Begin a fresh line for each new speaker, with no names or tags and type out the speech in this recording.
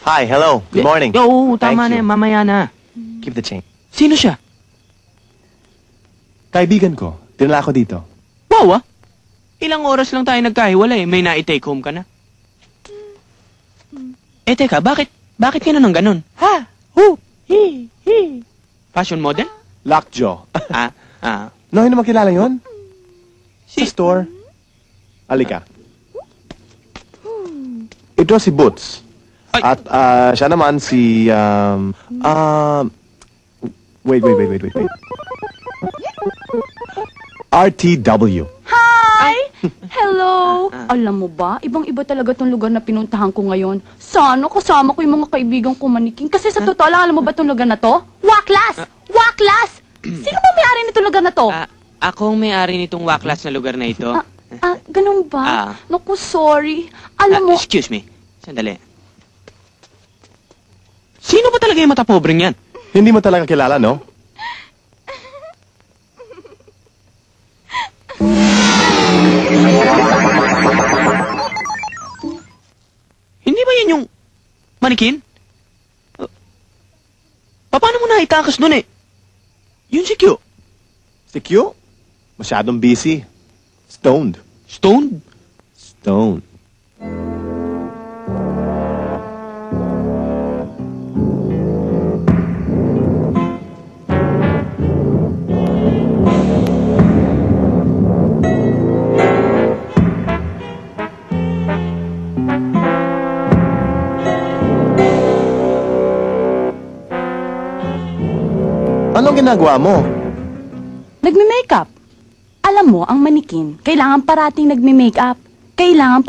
Hi, hello. Good morning.
Yo, tama
Thank
na
you.
yan. Mamaya na.
Keep the change.
Sino siya?
Kaibigan ko. Dinala ako dito.
Wow, ah. Ilang oras lang tayo nagkahiwalay. May na-take home ka na. Eh, teka, bakit ka na ng ganun?
Ha? Who? He.
Fashion model?
Lockjaw.
No, hindi naman kilala yun?
Si...
Sa store. Alika. Ito si Boots.
Ay.
At siya naman si, wait. RTW.
Hi! Hello! Alam mo ba, ibang-iba talaga tong lugar na pinuntahan ko ngayon. Sana kasama ko yung mga kaibigan ko maniking. Kasi sa totoo lang, alam mo ba tong lugar na to? Waklas! Waklas! Sino ba may-ari nitong lugar na to?
Ako ang may-ari nitong waklas na lugar na ito.
Ganun ba? Naku, sorry. Alam mo...
Excuse me. Sandali. Sino ba talaga yung matapobreng yan?
Hindi mo talaga kilala, no?
Hindi ba yan yung manikin? Paano mo naitakas dun eh? Yun si Q.
Si Q? Masyadong busy. Stoned.
Stoned?
Stoned. Anong ginagawa mo?
Nagme-makeup. Alam mo, ang manikin, kailangan parating nagme-makeup. Kailangan